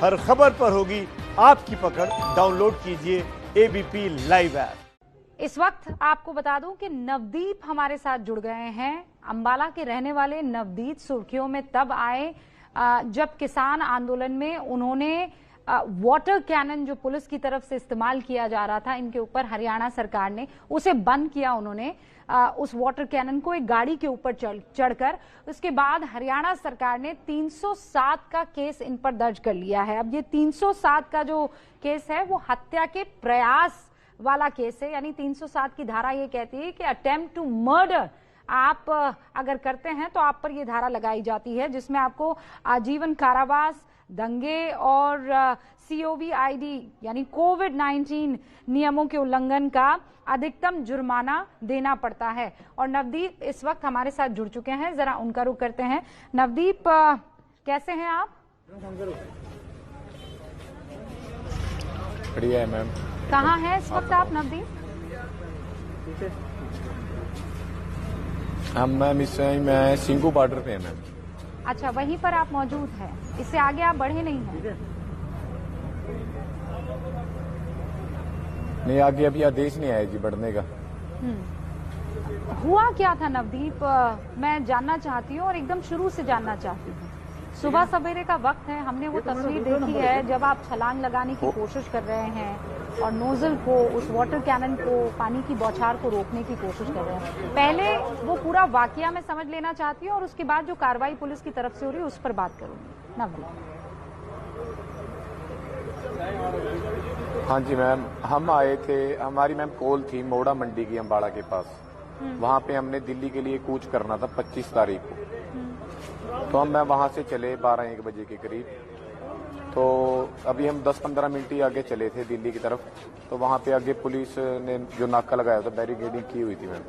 हर खबर पर होगी आपकी पकड़। डाउनलोड कीजिए एबीपी लाइव ऐप। इस वक्त आपको बता दूं कि नवदीप हमारे साथ जुड़ गए हैं। अंबाला के रहने वाले नवदीप सुर्खियों में तब आए जब किसान आंदोलन में उन्होंने वाटर कैनन जो पुलिस की तरफ से इस्तेमाल किया जा रहा था इनके ऊपर, हरियाणा सरकार ने उसे बंद किया। उन्होंने उस वाटर कैनन को एक गाड़ी के ऊपर चढ़कर, उसके बाद हरियाणा सरकार ने 307 का केस इन पर दर्ज कर लिया है। अब ये 307 का जो केस है वो हत्या के प्रयास वाला केस है, यानी 307 की धारा ये कहती है कि अटेम्प्ट टू मर्डर आप अगर करते हैं तो आप पर यह धारा लगाई जाती है, जिसमें आपको आजीवन कारावास, दंगे और COVID यानी कोविड-19 नियमों के उल्लंघन का अधिकतम जुर्माना देना पड़ता है। और नवदीप इस वक्त हमारे साथ जुड़ चुके हैं, जरा उनका रुख करते हैं। नवदीप, कैसे हैं आप? बढ़िया है मैम। कहाँ हैं इस वक्त आप नवदीप? हम मैम इस समय मैं सिंगू बॉर्डर पे हैं मैम। अच्छा, वहीं पर आप मौजूद हैं, इससे आगे आप बढ़े नहीं हैं? नहीं, आगे अभी आदेश नहीं आया जी बढ़ने का। हुआ क्या था नवदीप, मैं जानना चाहती हूँ और एकदम शुरू से जानना चाहती हूँ। सुबह सवेरे का वक्त है, हमने वो तस्वीर देखी है जब आप छलांग लगाने की कोशिश कर रहे हैं और नोजल को, उस वाटर कैनन को, पानी की बौछार को रोकने की कोशिश कर रहे हैं। पहले वो पूरा वाकया मैं समझ लेना चाहती हूँ और उसके बाद जो कार्रवाई पुलिस की तरफ से हो रही है उस पर बात करूंगी। नवदीप। हाँ जी मैम, हम आए थे, हमारी मैम कॉल थी मोड़ा मंडी की अंबाला के पास। वहाँ पे हमने दिल्ली के लिए कूच करना था 25 तारीख को। तो हम मैं वहाँ से चले 12-1 बजे के करीब। तो अभी हम 10-15 मिनट ही आगे चले थे दिल्ली की तरफ। तो वहाँ पे आगे पुलिस ने जो नाका लगाया था, बैरिकेडिंग की हुई थी मैम।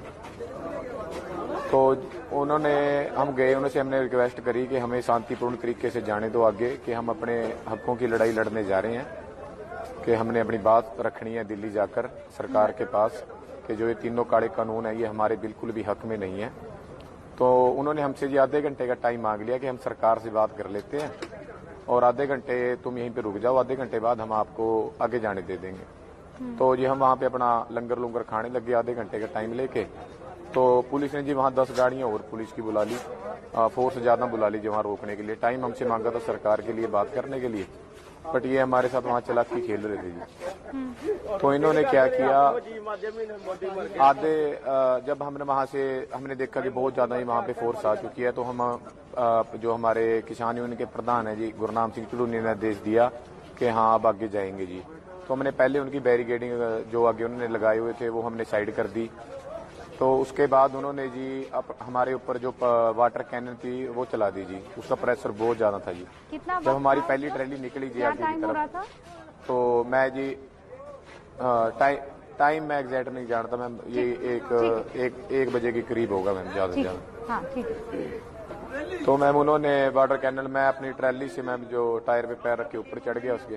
तो उन्होंने, हम गए, उनसे हमने रिक्वेस्ट करी कि हमें शांतिपूर्ण तरीके से जाने दो आगे, कि हम अपने हकों की लड़ाई लड़ने जा रहे हैं, कि हमने अपनी बात रखनी है दिल्ली जाकर सरकार के पास, कि जो ये तीनों काले कानून है ये हमारे बिल्कुल भी हक में नहीं है। तो उन्होंने हमसे जी आधे घंटे का टाइम मांग लिया कि हम सरकार से बात कर लेते हैं और आधे घंटे तुम यहीं पे रुक जाओ, आधे घंटे बाद हम आपको आगे जाने दे देंगे। तो जी हम वहाँ पे अपना लंगर खाने लगे आधे घंटे का टाइम लेके। तो पुलिस ने जी वहाँ 10 गाड़ियां और पुलिस की बुला ली, फोर्स ज्यादा बुला ली जो वहाँ रोकने के लिए। टाइम हमसे मांगा था सरकार के लिए बात करने के लिए, बट ये हमारे साथ वहाँ चालाकी खेल रहे थे जी। तो इन्होंने क्या किया, आधे जब हमने वहाँ से हमने देखा कि बहुत ज्यादा ही वहाँ पे फोर्स आ चुकी है, तो हम जो हमारे किसान यूनियन के प्रधान है जी गुरनाम सिंह चुड़ूनी ने आदेश दिया कि हाँ अब आगे जाएंगे जी। तो हमने पहले उनकी बैरिकेडिंग जो आगे उन्होंने लगाए हुए थे वो हमने साइड कर दी। तो उसके बाद उन्होंने जी हमारे ऊपर जो वाटर कैनन थी वो चला दी जी, उसका प्रेशर बहुत ज्यादा था जी। कितना जब हमारी पहली ट्रैली निकली जी आगे की तरफ, तो मैं जी टाइम मैं एग्जैक्ट नहीं जानता मैम, ये एक बजे के करीब होगा मैम, ज्यादा से ज्यादा। हाँ, ठीक है। तो मैम उन्होंने वाटर कैनल, मैं अपनी ट्रैली से मैम जो टायर पे पैर रख के ऊपर चढ़ गया उसके।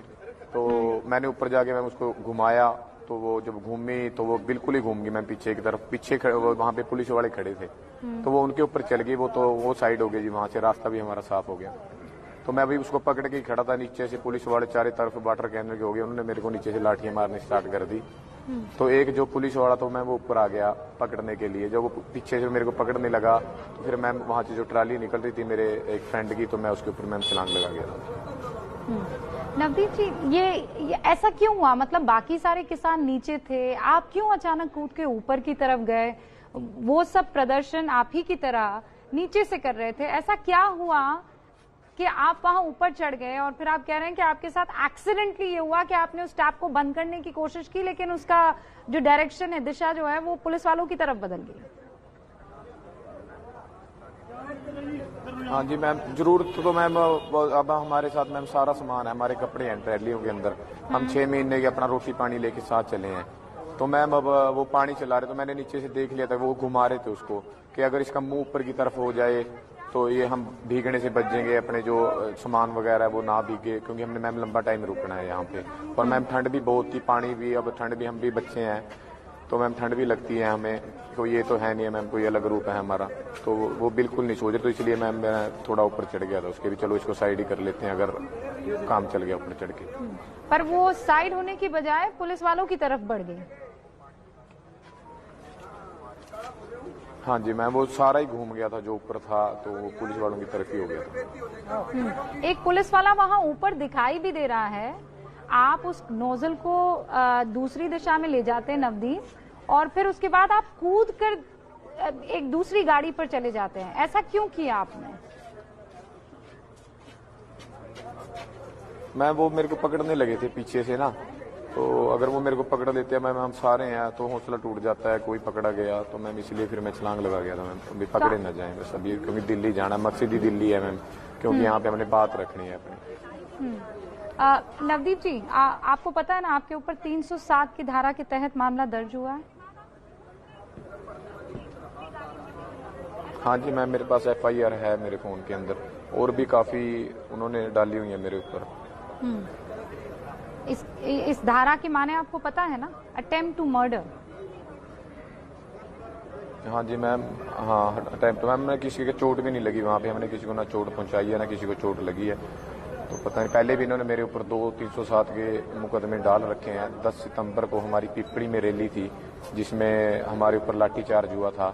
तो मैंने ऊपर जाके मैम उसको घुमाया, तो वो जब घूमी तो वो बिल्कुल ही घूम गई मैम पीछे की तरफ। पीछे वहाँ पे पुलिस वाले खड़े थे, तो वो उनके ऊपर चल गई, वो साइड हो गई जी, वहाँ से रास्ता भी हमारा साफ हो गया। तो मैं अभी उसको पकड़ के खड़ा था, नीचे से पुलिस वाले चारों तरफ वाटर कैनल के हो गए, उन्होंने मेरे को नीचे से लाठियां मारनी स्टार्ट कर दी। तो एक जो पुलिस वाला तो मैं वो ऊपर आ गया पकड़ने के लिए, जब वो पीछे से मेरे को पकड़ने लगा तो फिर मैम वहाँ से जो ट्राली निकल रही थी मेरे एक फ्रेंड की, तो मैं उसके ऊपर मैम छलांग लगा गया। नवदीप जी, ये ऐसा क्यों हुआ? मतलब बाकी सारे किसान नीचे थे, आप क्यों अचानक कूद के ऊपर की तरफ गए? वो सब प्रदर्शन आप ही की तरह नीचे से कर रहे थे, ऐसा क्या हुआ कि आप वहां ऊपर चढ़ गए? और फिर आप कह रहे हैं कि आपके साथ एक्सीडेंटली ये हुआ कि आपने उस टैप को बंद करने की कोशिश की, लेकिन उसका जो डायरेक्शन है, दिशा जो है, वो पुलिस वालों की तरफ बदल गई। हाँ जी मैम, जरूरत तो मैम अब हमारे साथ मैम सारा सामान है, हमारे कपड़े हैं ट्रैलियों के अंदर, हम 6 महीने के अपना रोटी पानी लेके साथ चले हैं। तो मैम अब वो पानी चला रहे, तो मैंने नीचे से देख लिया था, वो घुमा रहे थे उसको कि अगर इसका मुंह ऊपर की तरफ हो जाए तो ये हम भीगने से बचेंगे, अपने जो सामान वगैरह है वो ना भीगे, क्योंकि हमने मैम लंबा टाइम रुकना है यहाँ पे। और मैम ठंड भी बहुत थी, पानी भी, अब ठंड भी, हम भी बच्चे हैं तो मैम ठंड भी लगती है हमें, तो ये तो है नहीं है मैम कोई अलग रूप है हमारा, तो वो बिल्कुल नहीं सोच रहे। तो इसलिए मैम मैं थोड़ा ऊपर चढ़ गया था उसके भी, चलो इसको साइड ही कर लेते हैं, अगर काम चल गया ऊपर चढ़ के। पर वो साइड होने की बजाय पुलिस वालों की तरफ बढ़ गई। हाँ जी मैम, वो सारा ही घूम गया था जो ऊपर था, तो वो पुलिस वालों की तरफ ही हो गया था। एक पुलिस वाला वहां ऊपर दिखाई भी दे रहा है। आप उस नोजल को दूसरी दिशा में ले जाते हैं नवदीप, और फिर उसके बाद आप कूद कर एक दूसरी गाड़ी पर चले जाते हैं। ऐसा क्यों किया आपने? मैं वो मेरे को पकड़ने लगे थे पीछे से ना, तो अगर वो मेरे को पकड़ लेते हैं मैम, हम सारे हैं तो हौसला टूट जाता है, कोई पकड़ा गया तो मैम इसलिए फिर मैं छलांग लगा गया था मैम, अभी पकड़े न जाए बस अभी, क्योंकि दिल्ली जाना, मकसद ही दिल्ली है मैम, क्योंकि यहाँ पे हमने बात रखनी है अपनी। नवदीप जी, आपको पता है ना आपके ऊपर 307 की धारा के तहत मामला दर्ज हुआ है? हाँ जी मैम, मेरे पास FIR है मेरे फोन के अंदर, और भी काफी उन्होंने डाली हुई है मेरे ऊपर। इस धारा के माने आपको पता है ना? Attempt to murder. हाँ जी मैम, हाँ अटेम्प्ट मैम, मैं किसी के चोट भी नहीं लगी वहाँ पे, हमने किसी को ना चोट पहुँचाई है ना किसी को चोट लगी है, तो पता नहीं। पहले भी इन्होंने मेरे ऊपर 307 के मुकदमे डाल रखे हैं। 10 सितंबर को हमारी पिपड़ी में रैली थी जिसमें हमारे ऊपर लाठीचार्ज हुआ था,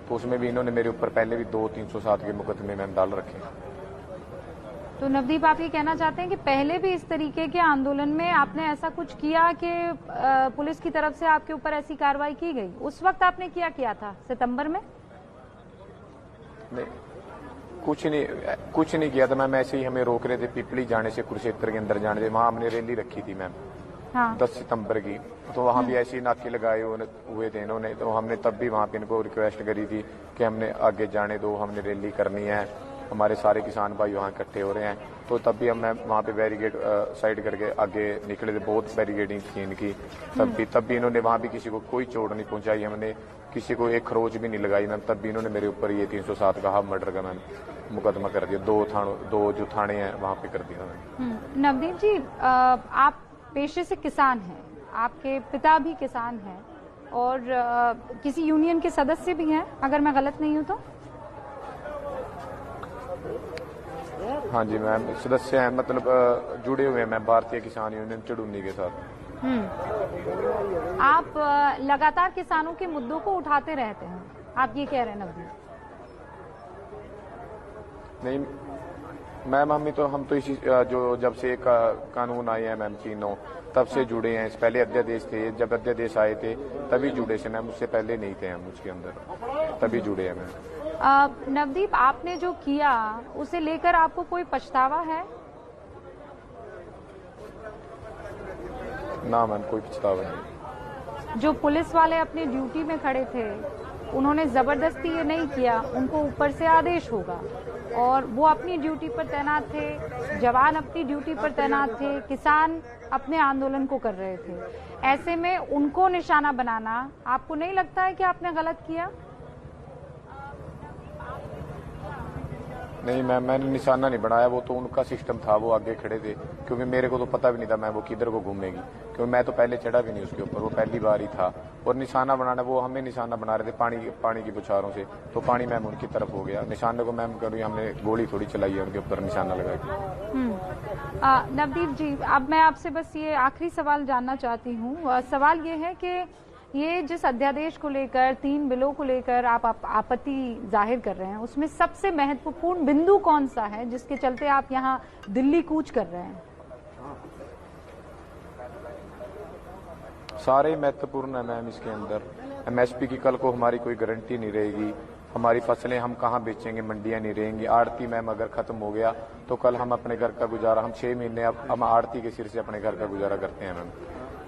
तो उसमें भी इन्होंने मेरे ऊपर पहले भी 307 के मुकदमे मैम डाल रखे हैं। तो नवदीप, आप ये कहना चाहते हैं कि पहले भी इस तरीके के आंदोलन में आपने ऐसा कुछ किया कि पुलिस की तरफ से आपके ऊपर ऐसी कार्रवाई की गई? उस वक्त आपने क्या किया था सितंबर में? नहीं, कुछ नहीं किया था मैम, ऐसे ही हमें रोक रहे थे पिपली जाने से, कुरुक्षेत्र के अंदर जाने से। वहाँ हमने रैली रखी थी मैम, हाँ। 10 सितंबर की, तो वहाँ भी ऐसे ही नाके लगाए हुए थे इन्होंने, तो हमने तब भी वहाँ पे इनको रिक्वेस्ट करी थी कि हमने आगे जाने दो, हमने रैली करनी है, हमारे सारे किसान भाई वहाँ इकट्ठे हो रहे हैं, तो तब भी हम वहाँ पे बैरिकेड साइड करके आगे निकले थे, बहुत बैरिकेडिंग थी इनकी। तब भी इन्होंने वहाँ भी किसी को कोई चोट नहीं पहुंचाई, हमने किसी को एक खरोच भी नहीं लगाई मैम, तब भी इन्होंने मेरे ऊपर ये 307 का हाफ मर्डर का मैम मुकदमा कर दिया। दो जो थाने हैं वहाँ पे कर दिया मैम। नवदीप जी, आप पेशे से किसान हैं, आपके पिता भी किसान हैं, और किसी यूनियन के सदस्य भी हैं अगर मैं गलत नहीं हूँ तो? हाँ जी मैम, सदस्य हैं, मतलब जुड़े हुए हैं मैम भारतीय किसान यूनियन चुड़ूनी के साथ। आप लगातार किसानों के मुद्दों को उठाते रहते हैं, आप ये कह रहे हैं नवदीप? नहीं मैम, हम तो इसी जो जब से कानून आए हैं मैम तीनों, तब से जुड़े हैं। पहले अध्यादेश थे, जब अध्यादेश आए थे तभी जुड़े थे मैम, उससे पहले नहीं थे हम उसके अंदर, तभी जुड़े हैं मैम। नवदीप, आपने जो किया उसे लेकर आपको कोई पछतावा है? ना मैम, कोई पछतावा नहीं। जो पुलिस वाले अपनी ड्यूटी में खड़े थे, उन्होंने जबरदस्ती ये नहीं किया, उनको ऊपर से आदेश होगा, और वो अपनी ड्यूटी पर तैनात थे, जवान अपनी ड्यूटी पर तैनात थे, किसान अपने आंदोलन को कर रहे थे। ऐसे में उनको निशाना बनाना, आपको नहीं लगता है कि आपने गलत किया? नहीं मैम, मैंने निशाना नहीं बनाया, वो तो उनका सिस्टम था, वो आगे खड़े थे, क्योंकि मेरे को तो पता भी नहीं था मैं वो किधर को घूमेगी, क्योंकि मैं तो पहले चढ़ा भी नहीं उसके ऊपर, वो पहली बार ही था। और निशाना बनाना, वो हमें निशाना बना रहे थे पानी की बुछारों से, तो पानी मैम उनकी तरफ हो गया। निशाने को मैम करूँ, हमने गोली थोड़ी चलाई है उनके ऊपर निशाना लगा के। नवदीप जी, अब मैं आपसे बस ये आखिरी सवाल जानना चाहती हूँ। सवाल ये है कि ये जिस अध्यादेश को लेकर, 3 बिलों को लेकर आप आपत्ति जाहिर कर रहे हैं, उसमें सबसे महत्वपूर्ण बिंदु कौन सा है जिसके चलते आप यहाँ दिल्ली कूच कर रहे हैं? सारे महत्वपूर्ण है मैम इसके अंदर। MSP की कल को हमारी कोई गारंटी नहीं रहेगी, हमारी फसलें हम कहाँ बेचेंगे, मंडियां नहीं रहेंगी। आड़ती मैम अगर खत्म हो गया तो कल हम अपने घर का गुजारा, हम 6 महीने अब हम आड़ती के सिर से अपने घर का गुजारा करते हैं मैम।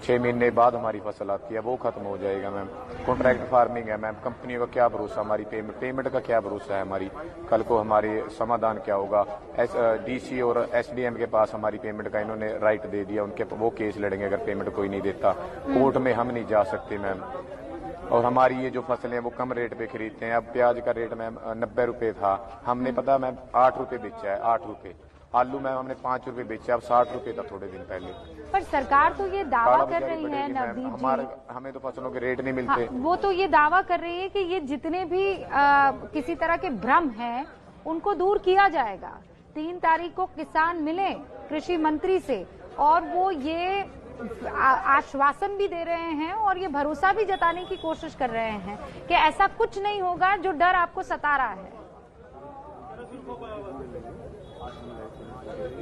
6 महीने बाद हमारी फसल आती है, वो खत्म हो जाएगा मैम। कॉन्ट्रैक्ट फार्मिंग है मैम, कंपनियों का क्या भरोसा, हमारी पेमेंट का क्या भरोसा है, हमारी कल को हमारे समाधान क्या होगा। DC और SDM के पास हमारी पेमेंट का इन्होंने राइट दे दिया, उनके वो केस लड़ेंगे अगर पेमेंट कोई नहीं देता। कोर्ट में हम नहीं जा सकते मैम। और हमारी ये जो फसलें हैं वो कम रेट पे खरीदते हैं। अब प्याज का रेट मैम 90 रुपए था, हमने पता मैम 8 रुपए बेचा है, 8 रुपए। आलू मैम हमने 5 रुपए बेचा, अब 60 रुपए था थोड़े दिन पहले। पर सरकार तो ये दावा कर रही है नवदीप जी, हमें तो फसलों के रेट नहीं मिलते। हाँ, वो तो ये दावा कर रही है कि ये जितने भी किसी तरह के भ्रम हैं उनको दूर किया जाएगा। 3 तारीख को किसान मिले कृषि मंत्री से और वो ये आश्वासन भी दे रहे हैं और ये भरोसा भी जताने की कोशिश कर रहे हैं कि ऐसा कुछ नहीं होगा जो डर आपको सता रहा है।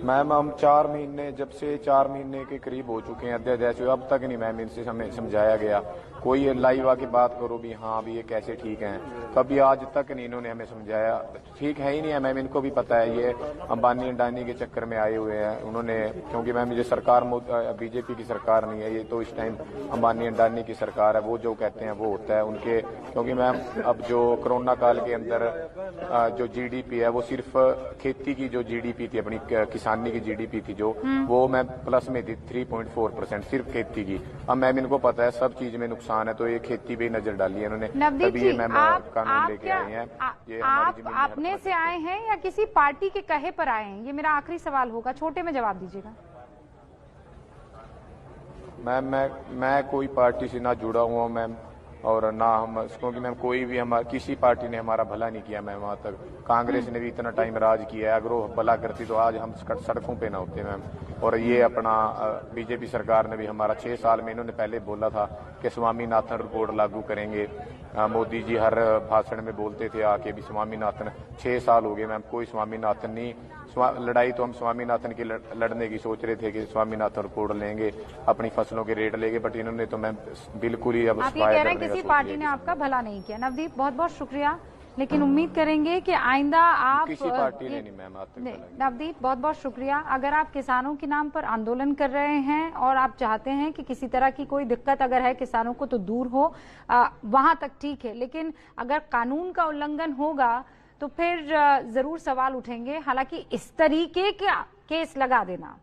मैम हम 4 महीने, जब से 4 महीने के करीब हो चुके हैं अध्यादेश, अब तक नहीं मैम इनसे हमें समझाया गया। कोई लाइव आके बात करो भी हाँ भी ये कैसे ठीक हैं, कभी आज तक नहीं इन्होंने हमें समझाया। ठीक है ही नहीं है मैम, इनको भी पता है ये अंबानी अंडानी के चक्कर में आए हुए हैं उन्होंने, क्योंकि मैम ये सरकार बीजेपी की सरकार नहीं है, ये तो इस टाइम अंबानी अंडानी की सरकार है। वो जो कहते हैं वो होता है उनके, क्योंकि मैम अब जो कोरोना काल के अंदर जो जीडीपी है वो सिर्फ खेती की जो जीडीपी थी, अपनी किसानी की जीडीपी थी जो, वो मैम प्लस में थी 3.4% सिर्फ खेती की। अब मैम इनको पता है सब चीज में नुकसान है, तो ये खेती पे नजर डाली है इन्होंने, तभी ये मैम कानून लेके आए हैं। ये आप अपने से आए हैं या किसी पार्टी के कहे पर आए हैं? ये मेरा आखिरी सवाल होगा, छोटे में जवाब दीजिएगा। मैम मैं कोई पार्टी से ना जुड़ा हुआ हूँ मैम, और ना हम, क्योंकि मैम कोई भी किसी पार्टी ने हमारा भला नहीं किया मैम। वहाँ तक कांग्रेस ने भी इतना टाइम राज किया है, अगर वो भला करती तो आज हम सड़कों पे ना होते मैम। और ये अपना बीजेपी सरकार ने भी हमारा 6 साल में, इन्होंने पहले बोला था कि स्वामीनाथन रिपोर्ट लागू करेंगे, मोदी जी हर भाषण में बोलते थे आके भी स्वामीनाथन। 6 साल हो गए मैम, कोई स्वामीनाथन नहीं। लड़ाई तो हम स्वामीनाथन की लड़ने की सोच रहे थे कि स्वामीनाथन रिपोर्ट लेंगे, अपनी फसलों के रेट लेंगे, बट इन्होंने तो मैम बिल्कुल ही अब आप ये कह रहे हैं किसी पार्टी ने आपका भला नहीं किया। नवदीप बहुत बहुत शुक्रिया, लेकिन उम्मीद करेंगे कि आइंदा आप किसी पार्टी ने नहीं मैम आज तक। नवदीप बहुत बहुत शुक्रिया। अगर आप किसानों के नाम पर आंदोलन कर रहे हैं और आप चाहते हैं कि किसी तरह की कोई दिक्कत अगर है किसानों को तो दूर हो, वहां तक ठीक है, लेकिन अगर कानून का उल्लंघन होगा तो फिर जरूर सवाल उठेंगे। हालांकि इस तरीके का केस लगा देना